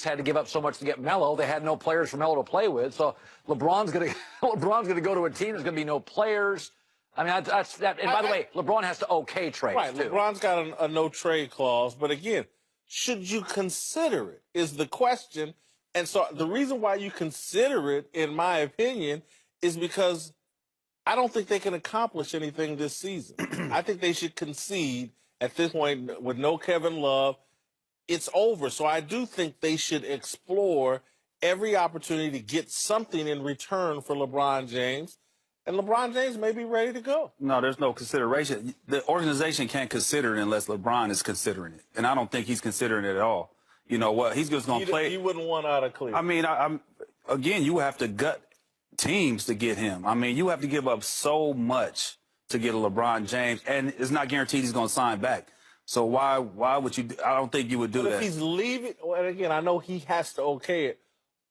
had to give up so much to get Melo. They had no players for Melo to play with. So LeBron's going to go to a team. There's going to be no players. I mean, that's that. And by the way, LeBron has to okay trades, right, too. LeBron's got a no-trade clause. But, again, should you consider it is the question. And so the reason why you consider it, in my opinion, is because I don't think they can accomplish anything this season. I think they should concede at this point with no Kevin Love. It's over. So I do think they should explore every opportunity to get something in return for LeBron James. And LeBron James may be ready to go. No, there's no consideration. The organization can't consider it unless LeBron is considering it. And I don't think he's considering it at all. You know what? He's just going to play. He wouldn't want out of Cleveland. I mean, again, you have to gut teams to get him. I mean, you have to give up so much to get a LeBron James, and it's not guaranteed he's going to sign back. So why would you? I don't think you would do that. If he's leaving, well, and again, I know he has to okay it,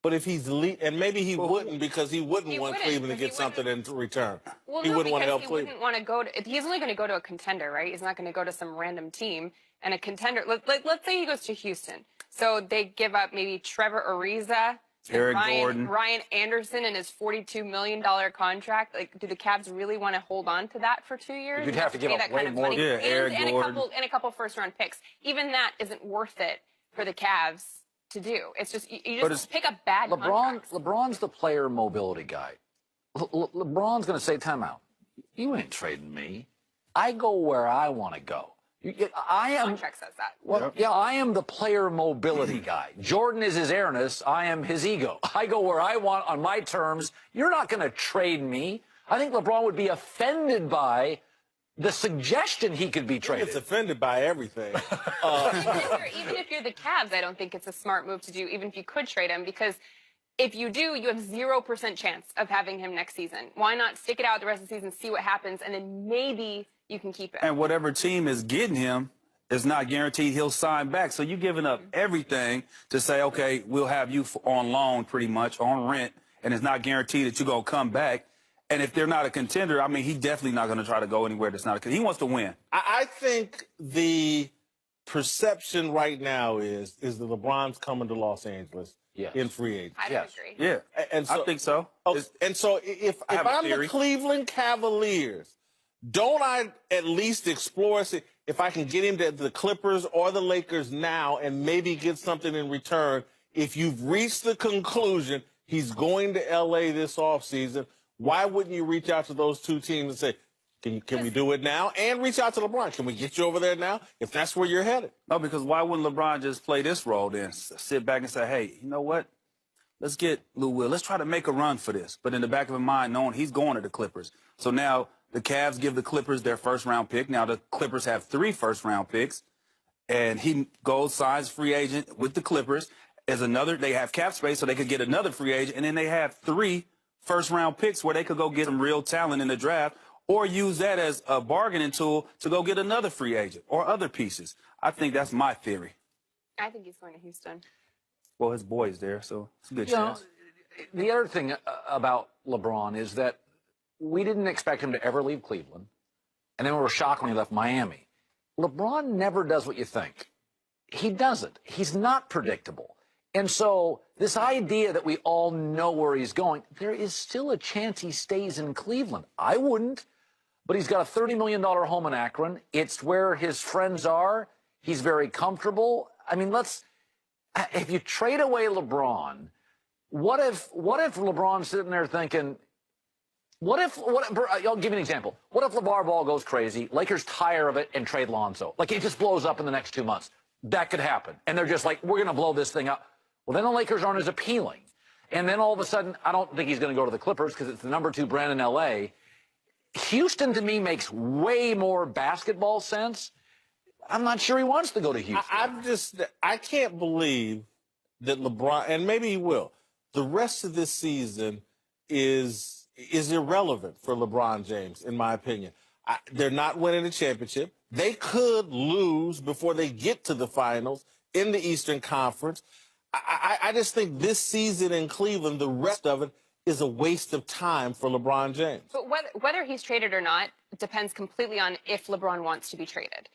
but if he's leaving, and maybe he wouldn't because he wouldn't want Cleveland to get something in return. Well, he wouldn't want to help Cleveland. Cleveland. Wouldn't want to go to. He's only going to go to a contender, right? He's not going to go to some random team. And a contender. Let's say he goes to Houston. So they give up maybe Trevor Ariza, Eric Gordon, Ryan Anderson, and his $42 million contract. Like, do the Cavs really want to hold on to that for 2 years? You'd have to give up way more. Yeah, Eric Gordon. And a couple first-round picks. Even that isn't worth it for the Cavs to do. It's just you just pick up bad contracts. LeBron's the player mobility guy. LeBron's going to say, timeout. You ain't trading me. I go where I want to go. Contract says that. Well, yeah, I am the player mobility guy. Jordan is his airness. I am his ego. I go where I want on my terms. You're not going to trade me. I think LeBron would be offended by the suggestion he could be traded. He gets offended by everything. Even if you're the Cavs, I don't think it's a smart move to do, even if you could trade him, because if you do, you have 0% chance of having him next season. Why not stick it out the rest of the season, see what happens, and then maybe you can keep it. And whatever team is getting him is not guaranteed he'll sign back. So you're giving up everything to say, okay, we'll have you on loan pretty much, on rent, and it's not guaranteed that you're going to come back. And if they're not a contender, I mean, he's definitely not going to try to go anywhere that's not a contender. He wants to win. I think the perception right now is that LeBron's coming to Los Angeles in free agency. I don't agree. Yeah, and so, I think so. And so if I'm the Cleveland Cavaliers, don't I at least explore if I can get him to the Clippers or the Lakers now and maybe get something in return? If you've reached the conclusion he's going to L.A. this offseason, why wouldn't you reach out to those two teams and say, can we do it now? And reach out to LeBron. Can we get you over there now if that's where you're headed? No, because why wouldn't LeBron just play this role then? Sit back and say, hey, you know what? Let's get Lou Will. Let's try to make a run for this. But in the back of his mind, knowing he's going to the Clippers. So now the Cavs give the Clippers their first-round pick. Now the Clippers have 3 first-round picks. And he goes, signs free agent with the Clippers. As another, they have cap space, so they could get another free agent. And then they have 3 first-round picks where they could go get some real talent in the draft or use that as a bargaining tool to go get another free agent or other pieces. I think that's my theory. I think he's going to Houston. Well, his boy's there, so it's a good chance. The other thing about LeBron is that we didn't expect him to ever leave Cleveland, and then we were shocked when he left Miami. LeBron never does what you think. He doesn't. He's not predictable. And so this idea that we all know where he's going, there is still a chance he stays in Cleveland. I wouldn't, but he's got a $30 million home in Akron. It's where his friends are. He's very comfortable. I mean, if you trade away LeBron, what if LeBron's sitting there thinking, I'll give you an example. What if LeVar Ball goes crazy, Lakers tire of it and trade Lonzo? Like, it just blows up in the next 2 months. That could happen. And they're just like, we're going to blow this thing up. Well, then the Lakers aren't as appealing. And then all of a sudden, I don't think he's going to go to the Clippers because it's the #2 brand in L.A. Houston, to me, makes way more basketball sense. I'm not sure he wants to go to Houston. I can't believe that LeBron, and maybe he will, the rest of this season is irrelevant for LeBron James, in my opinion. They're not winning a championship. They could lose before they get to the finals in the Eastern Conference. I just think this season in Cleveland, the rest of it is a waste of time for LeBron James. But whether he's traded or not depends completely on if LeBron wants to be traded.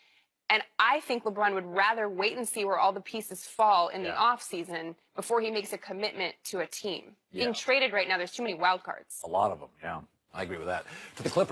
And I think LeBron would rather wait and see where all the pieces fall in the offseason before he makes a commitment to a team. Being traded right now, there's too many wild cards. A lot of them, yeah. I agree with that. To the Clippers.